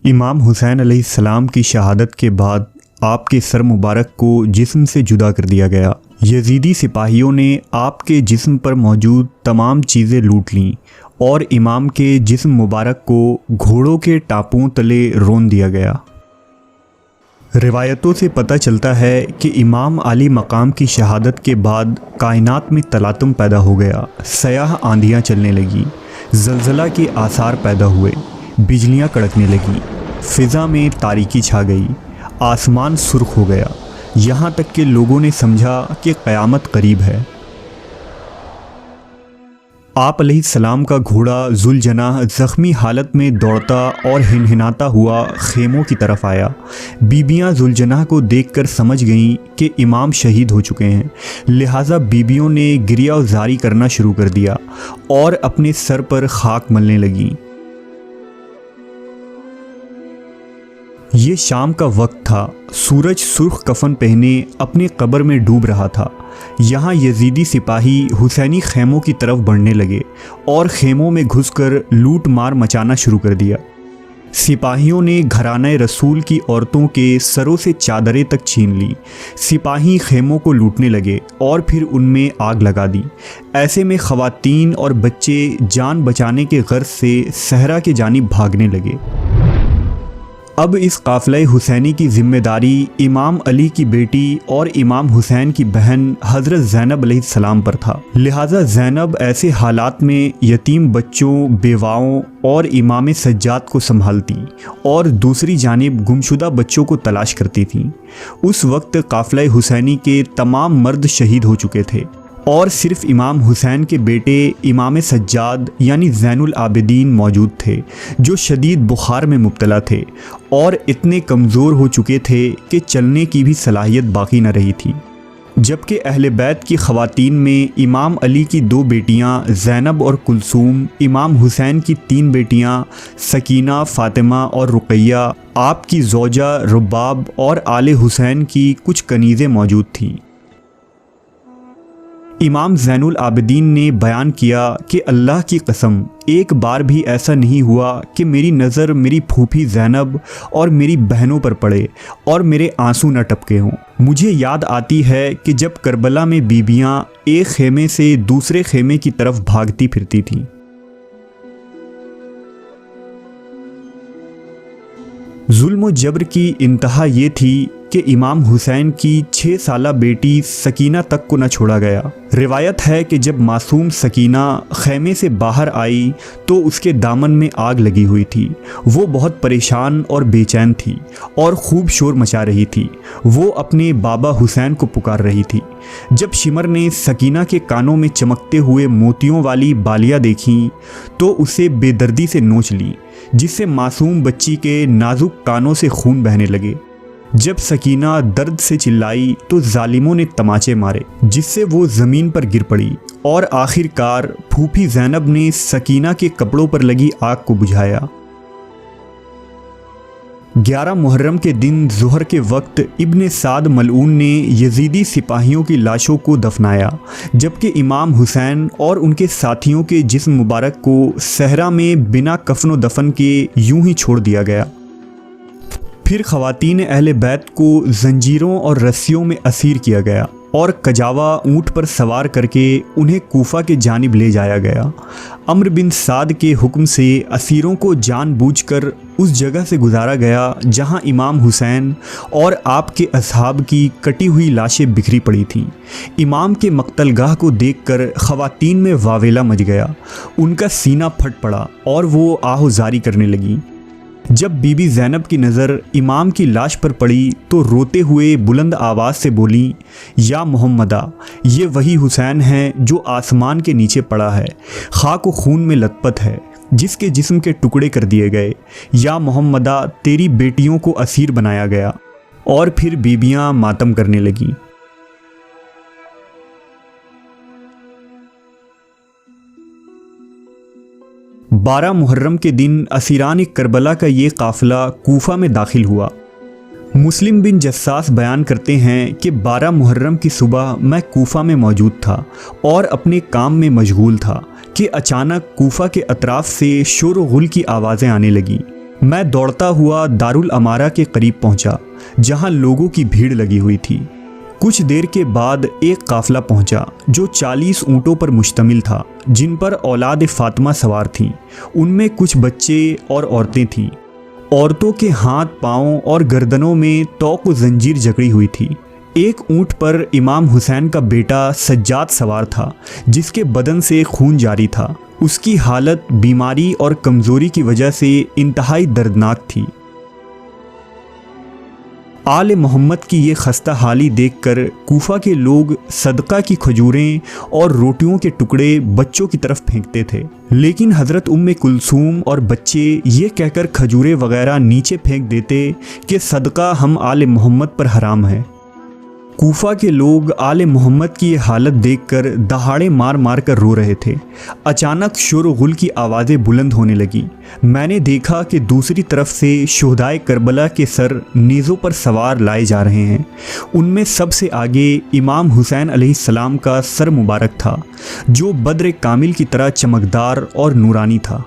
इमाम हुसैन अलैहिस्सलाम की शहादत के बाद आपके सर मुबारक को जिस्म से जुदा कर दिया गया। यजीदी सिपाहियों ने आपके जिस्म पर मौजूद तमाम चीज़ें लूट लीं और इमाम के जिस्म मुबारक को घोड़ों के टापुओं तले रोन दिया गया। रिवायतों से पता चलता है कि इमाम आली मकाम की शहादत के बाद कायनात में तलातुम पैदा हो गया। सयाह आंधियाँ चलने लगी, ज़लज़ला के आसार पैदा हुए, बिजलियाँ कड़कने लगीं, फ़िज़ा में तारीकी छा गई, आसमान सुर्ख हो गया, यहाँ तक कि लोगों ने समझा कि क़यामत करीब है। आप अलैहिस्सलाम का घोड़ा ज़ुलजनाह ज़ख्मी हालत में दौड़ता और हिनहिनाता हुआ खेमों की तरफ आया। बीबियाँ ज़ुलजनाह को देखकर समझ गईं कि इमाम शहीद हो चुके हैं, लिहाजा बीबियों ने गिरिया जारी करना शुरू कर दिया और अपने सर पर खाक मलने लगीं। ये शाम का वक्त था। सूरज सुर्ख कफन पहने अपने कब्र में डूब रहा था। यहाँ यजीदी सिपाही हुसैनी खेमों की तरफ बढ़ने लगे और खेमों में घुसकर लूट मार मचाना शुरू कर दिया। सिपाहियों ने घराने रसूल की औरतों के सरों से चादरें तक छीन ली। सिपाही खेमों को लूटने लगे और फिर उनमें आग लगा दी। ऐसे में ख़वातीन और बच्चे जान बचाने के गर्ज से सहरा के जानिब भागने लगे। अब इस काफ़िला हुसैनी की ज़िम्मेदारी इमाम अली की बेटी और इमाम हुसैन की बहन हज़रत ज़ैनब अलैहिस्सलाम पर था। लिहाजा ज़ैनब ऐसे हालात में यतीम बच्चों, बेवाओं और इमाम सज्जाद को संभालती और दूसरी जानिब गुमशुदा बच्चों को तलाश करती थीं। उस वक्त काफ़िला हुसैनी के तमाम मर्द शहीद हो चुके थे और सिर्फ इमाम हुसैन के बेटे इमाम सज्जाद यानी ज़ैनुल आबिदीन मौजूद थे, जो शदीद बुखार में मुब्तला थे और इतने कमज़ोर हो चुके थे कि चलने की भी सलाहियत बाकी न रही थी। जबकि अहले बैत की ख़वातीन में इमाम अली की 2 बेटियां ज़ैनब और कुलसूम, इमाम हुसैन की 3 बेटियां सकीना, फ़ातिमा और रुक़ैया, आपकी ज़ौजा रुबाब और आले हुसैन की कुछ कनीज़ें मौजूद थीं। इमाम ज़ैनुल आबिदीन ने बयान किया कि अल्लाह की कसम, एक बार भी ऐसा नहीं हुआ कि मेरी नज़र मेरी फूफी ज़ैनब और मेरी बहनों पर पड़े और मेरे आंसू न टपके हों। मुझे याद आती है कि जब करबला में बीबियाँ एक खेमे से दूसरे खेमे की तरफ भागती फिरती थीं। जुल्म व जबर की इंतहा ये थी कि इमाम हुसैन की 6 साला बेटी सकीना तक को न छोड़ा गया। रिवायत है कि जब मासूम सकीना खेमे से बाहर आई तो उसके दामन में आग लगी हुई थी। वो बहुत परेशान और बेचैन थी और खूब शोर मचा रही थी। वो अपने बाबा हुसैन को पुकार रही थी। जब शिमर ने सकीना के कानों में चमकते हुए मोतियों वाली बालियाँ देखीं तो उसे बेदर्दी से नोच ली, जिससे मासूम बच्ची के नाजुक कानों से खून बहने लगे। जब सकीना दर्द से चिल्लाई तो जालिमों ने तमाचे मारे, जिससे वो ज़मीन पर गिर पड़ी और आखिरकार फूफी ज़ैनब ने सकीना के कपड़ों पर लगी आग को बुझाया। 11 मुहर्रम के दिन ज़ुहर के वक्त इब्ने साद मलऊन ने यजीदी सिपाहियों की लाशों को दफनाया, जबकि इमाम हुसैन और उनके साथियों के जिस्म मुबारक को सहरा में बिना कफन व दफन के यूं ही छोड़ दिया गया। फिर ख़वातीन अहले बैत को जंजीरों और रस्सियों में असीर किया गया और कजावा ऊँट पर सवार करके उन्हें कूफा के जानिब ले जाया गया। अम्र बिन साद के हुक्म से असीरों को जानबूझकर उस जगह से गुजारा गया जहां इमाम हुसैन और आपके असहाब की कटी हुई लाशें बिखरी पड़ी थीं। इमाम के मक्तलगाह को देखकर ख़वातीन में वावेला मच गया। उनका सीना फट पड़ा और वो आहोजारी करने लगीं। जब बीबी ज़ैनब की नज़र इमाम की लाश पर पड़ी तो रोते हुए बुलंद आवाज़ से बोली, या मोहम्मदा, ये वही हुसैन है जो आसमान के नीचे पड़ा है, खाक व खून में लथपथ है, जिसके जिस्म के टुकड़े कर दिए गए। या मोहम्मदा, तेरी बेटियों को असीर बनाया गया। और फिर बीबियाँ मातम करने लगीं। बारह मुहर्रम के दिन असीरान करबला का ये काफ़िला कूफा में दाखिल हुआ। मुस्लिम बिन जस्सास बयान करते हैं कि 12 मुहर्रम की सुबह मैं कूफा में मौजूद था और अपने काम में मशगूल था कि अचानक कूफा के अतराफ से शोर व गुल की आवाज़ें आने लगीं। मैं दौड़ता हुआ दारुल अमारा के करीब पहुंचा, जहां लोगों की भीड़ लगी हुई थी। कुछ देर के बाद एक काफिला पहुंचा जो 40 ऊँटों पर मुश्तमिल था, जिन पर औलाद फातिमा सवार थीं। उनमें कुछ बच्चे और औरतें थीं। औरतों के हाथ, पाँव और गर्दनों में तौक व जंजीर जकड़ी हुई थी। एक ऊँट पर इमाम हुसैन का बेटा सज्जाद सवार था, जिसके बदन से खून जारी था। उसकी हालत बीमारी और कमज़ोरी की वजह से इंतहाई दर्दनाक थी। आले मोहम्मद की ये खस्ता हाली देखकर कूफा के लोग सदका की खजूरें और रोटियों के टुकड़े बच्चों की तरफ फेंकते थे, लेकिन हज़रत उम्मे कुलसूम और बच्चे ये कहकर खजूरें वगैरह नीचे फेंक देते कि सदका हम आले मोहम्मद पर हराम है। कूफा के लोग आले मोहम्मद की ये हालत देखकर दहाड़े मार मार कर रो रहे थे। अचानक शोर गुल की आवाज़ें बुलंद होने लगी। मैंने देखा कि दूसरी तरफ से शुहदाए करबला के सर नेज़ों पर सवार लाए जा रहे हैं। उनमें सबसे आगे इमाम हुसैन अलैहिस्सलाम का सर मुबारक था, जो बद्र कामिल की तरह चमकदार और नूरानी था।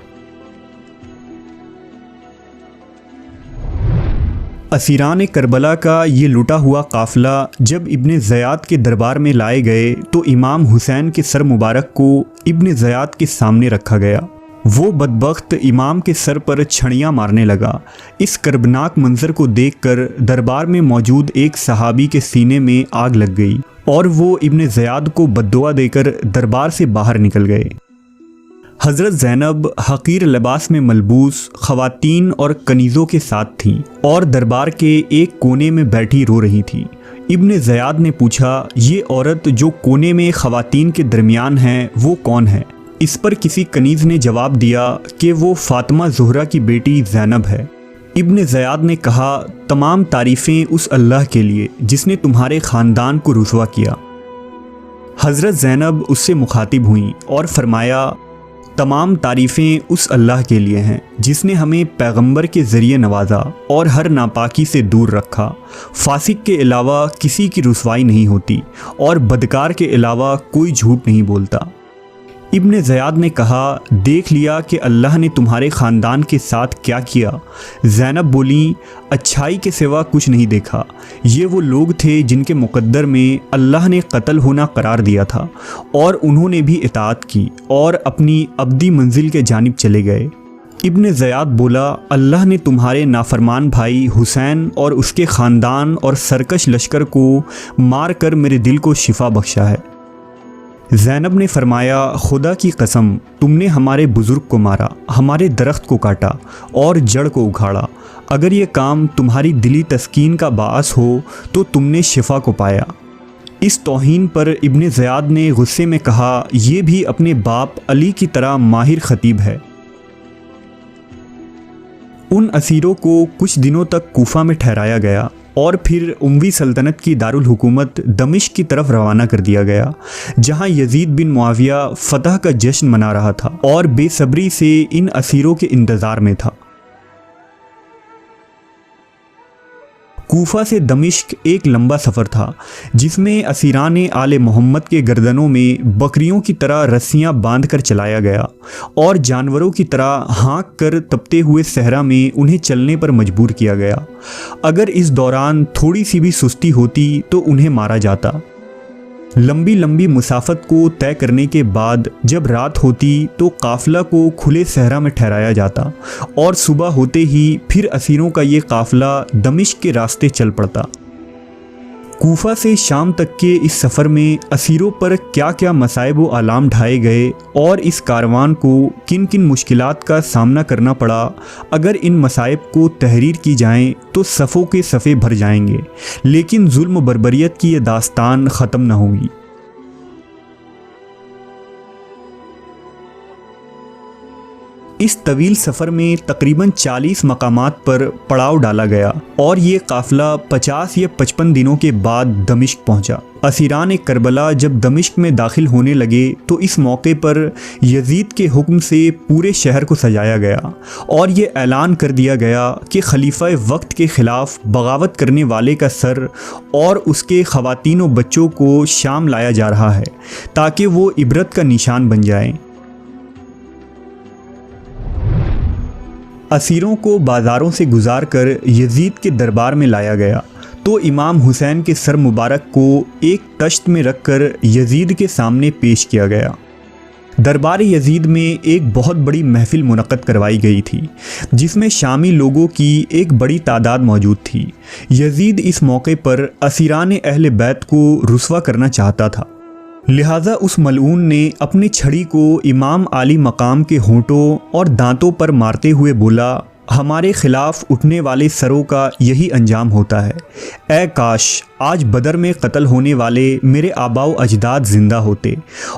असीरान करबला का ये लुटा हुआ काफ़िला जब इब्ने ज़याद के दरबार में लाए गए तो इमाम हुसैन के सर मुबारक को इब्ने ज़याद के सामने रखा गया। वो बदबख्त इमाम के सर पर छड़ियाँ मारने लगा। इस कर्बनाक मंजर को देखकर दरबार में मौजूद एक सहाबी के सीने में आग लग गई और वो इब्ने ज़याद को बद्दुआ देकर दरबार से बाहर निकल गए। हज़रत ज़ैनब हक़ीर लिबास में मलबूस ख़वातीन और कनीज़ों के साथ थीं और दरबार के एक कोने में बैठी रो रही थी। इब्ने ज़याद ने पूछा, ये औरत जो कोने में ख़वातीन के दरमियान है वो कौन है? इस पर किसी कनीज़ ने जवाब दिया कि वो फ़ातिमा ज़ुहरा की बेटी ज़ैनब है। इब्ने ज़याद ने कहा, तमाम तारीफ़ें उस अल्लाह के लिए जिसने तुम्हारे ख़ानदान को रुसवा किया। हज़रत ज़ैनब उससे मुखातिब हुई और फरमाया, तमाम तारीफ़ें उस अल्लाह के लिए हैं जिसने हमें पैगंबर के ज़रिए नवाजा और हर नापाकी से दूर रखा। फासिक के अलावा किसी की रुसवाई नहीं होती और बदकार के अलावा कोई झूठ नहीं बोलता। इब्ने ज़याद ने कहा, देख लिया कि अल्लाह ने तुम्हारे ख़ानदान के साथ क्या किया। ज़ैनब बोली, अच्छाई के सिवा कुछ नहीं देखा। ये वो लोग थे जिनके मुक़द्दर में अल्लाह ने कत्ल होना करार दिया था और उन्होंने भी इताअत की और अपनी अब्दी मंजिल के जानिब चले गए। इब्ने ज़याद बोला, अल्लाह ने तुम्हारे नाफरमान भाई हुसैन और उसके ख़ानदान और सरकश लश्कर को मार कर मेरे दिल को शिफा बख्शा है। ज़ैनब ने फरमाया, खुदा की कसम, तुमने हमारे बुज़ुर्ग को मारा, हमारे दरख्त को काटा और जड़ को उखाड़ा। अगर ये काम तुम्हारी दिली तस्कीन का बाअस हो तो तुमने शिफा को पाया। इस तौहीन पर इब्ने ज़याद ने गुस्से में कहा, ये भी अपने बाप अली की तरह माहिर ख़तीब है। उन असीरों को कुछ दिनों तक कूफा में ठहराया गया और फिर उमवी सल्तनत की दारुल हुकूमत दमिश्क की तरफ रवाना कर दिया गया, जहां यजीद बिन मुआविया फ़तह का जश्न मना रहा था और बेसब्री से इन असीरों के इंतज़ार में था। कूफा से दमिश्क एक लंबा सफ़र था जिसमें असीरान आले मोहम्मद के गर्दनों में बकरियों की तरह रस्सियां बांधकर चलाया गया और जानवरों की तरह हाँक कर तपते हुए सहरा में उन्हें चलने पर मजबूर किया गया। अगर इस दौरान थोड़ी सी भी सुस्ती होती तो उन्हें मारा जाता। लंबी लंबी मुसाफत को तय करने के बाद जब रात होती तो काफ़िला को खुले सहरा में ठहराया जाता और सुबह होते ही फिर असीरों का ये काफ़िला दमिश्क के रास्ते चल पड़ता। कूफा से शाम तक के इस सफ़र में असीरों पर क्या क्या मसाइब व आलाम ढाए गए और इस कारवान को किन किन मुश्किलात का सामना करना पड़ा, अगर इन मसाइब को तहरीर की जाएं तो सफ़ों के सफ़े भर जाएंगे, लेकिन जुल्म बर्बरियत की ये दास्तान ख़त्म न होगी। इस तवील सफ़र में तकरीबन 40 मकामात पर पड़ाव डाला गया और ये काफ़िला 50 या 55 दिनों के बाद दमिश्क पहुंचा। असीरान करबला जब दमिश्क में दाखिल होने लगे तो इस मौके पर यजीद के हुक्म से पूरे शहर को सजाया गया और ये ऐलान कर दिया गया कि खलीफा वक्त के ख़िलाफ़ बगावत करने वाले का सर और उसके ख़वातीन व बच्चों को शाम लाया जा रहा है ताकि वो इबरत का निशान बन जाएं। असीरों को बाज़ारों से गुजार कर यजीद के दरबार में लाया गया तो इमाम हुसैन के सर मुबारक को एक तश्त में रखकर यजीद के सामने पेश किया गया। दरबार यजीद में एक बहुत बड़ी महफिल मुनक़्क़द करवाई गई थी जिसमें शामी लोगों की एक बड़ी तादाद मौजूद थी। यजीद इस मौके पर असीरान अहले बैत को रुस्वा करना चाहता था, लिहाजा उस मलऊन ने अपनी छड़ी को इमाम आली मकाम के होंठों और दांतों पर मारते हुए बोला, हमारे खिलाफ उठने वाले सरों का यही अंजाम होता है। ए काश आज बदर में कत्ल होने वाले मेरे आबाओ अजदाद ज़िंदा होते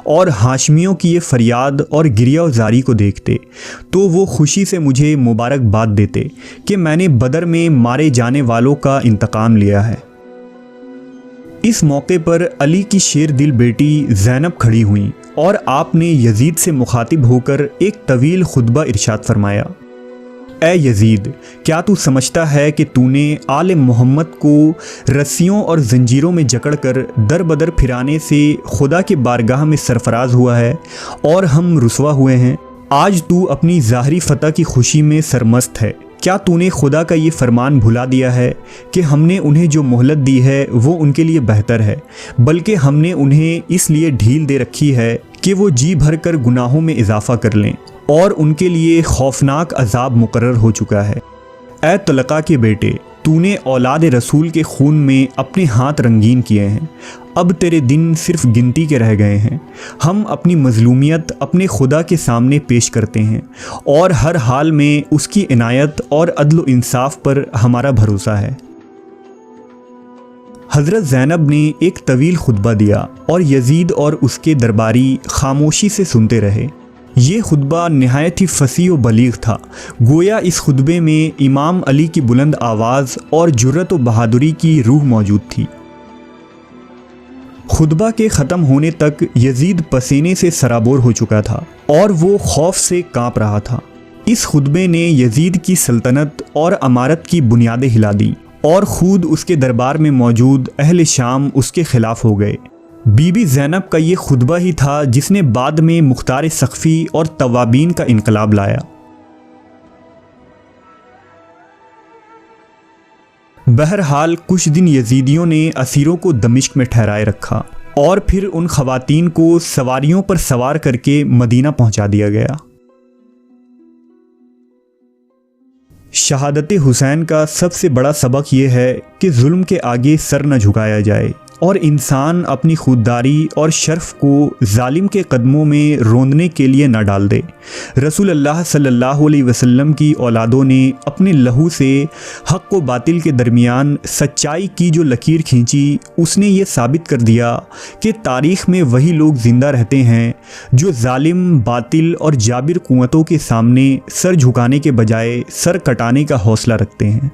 और हाशमियों की ये फरियाद और गिरियाज़ारी को देखते तो वो खुशी से मुझे मुबारकबाद देते कि मैंने बदर में मारे जाने वालों का इंतकाम लिया है। इस मौके पर अली की शेर दिल बेटी ज़ैनब खड़ी हुई और आपने यजीद से मुखातिब होकर एक तवील खुतबा इरशाद फरमाया, ए यजीद, क्या तू समझता है कि तूने आले मोहम्मद को रस्सियों और जंजीरों में जकड़कर दर बदर फिराने से खुदा के बारगाह में सरफराज हुआ है और हम रुसवा हुए हैं। आज तू अपनी ज़ाहरी फ़तह की खुशी में सरमस्त है। क्या तूने खुदा का ये फरमान भुला दिया है कि हमने उन्हें जो मोहलत दी है वो उनके लिए बेहतर है, बल्कि हमने उन्हें इसलिए ढील दे रखी है कि वो जी भर कर गुनाहों में इजाफ़ा कर लें और उनके लिए खौफनाक अजाब मुकर्रर हो चुका है। ए तलक़ा के बेटे, तूने औलाद रसूल के खून में अपने हाथ रंगीन किए हैं। अब तेरे दिन सिर्फ गिनती के रह गए हैं। हम अपनी मज़लूमियत अपने खुदा के सामने पेश करते हैं और हर हाल में उसकी इनायत और अदल इंसाफ पर हमारा भरोसा है। हज़रत ज़ैनब ने एक तवील खुतबा दिया और यजीद और उसके दरबारी खामोशी से सुनते रहे। ये खुतबा नहायत ही फसी व बलीग था। गोया इस खुतबे में इमाम अली की बुलंद आवाज़ और जुर्रत व बहादुरी की रूह मौजूद थी। खुतबा के ख़त्म होने तक यजीद पसीने से सराबोर हो चुका था और वो खौफ से काँप रहा था। इस खुतबे ने यजीद की सल्तनत और अमारत की बुनियादें हिला दी और खुद उसके दरबार में मौजूद अहले शाम उसके ख़िलाफ़ हो गए। बीबी ज़ैनब का ये खुतबा ही था जिसने बाद में मुख्तार सक़फ़ी और तवाबीन का इनकलाब लाया। बहरहाल कुछ दिन यजीदियों ने असीरों को दमिश्क में ठहराए रखा और फिर उन ख़वातीन को सवारियों पर सवार करके मदीना पहुंचा दिया गया। शहादत हुसैन का सबसे बड़ा सबक ये है कि जुल्म के आगे सर न झुकाया जाए और इंसान अपनी खुददारी और शर्फ को जालिम के कदमों में रोंदने के लिए न डाल दे। रसूल अल्लाह सल्लल्लाहु अलैहि वसल्लम की औलादों ने अपने लहू से हक़ व बातिल के दरमियान सच्चाई की जो लकीर खींची, उसने ये साबित कर दिया कि तारीख़ में वही लोग ज़िंदा रहते हैं जो जालिम, बातिल और जाबिर क़ुव्वतों के सामने सर झुकाने के बजाय सर कटाने का हौसला रखते हैं।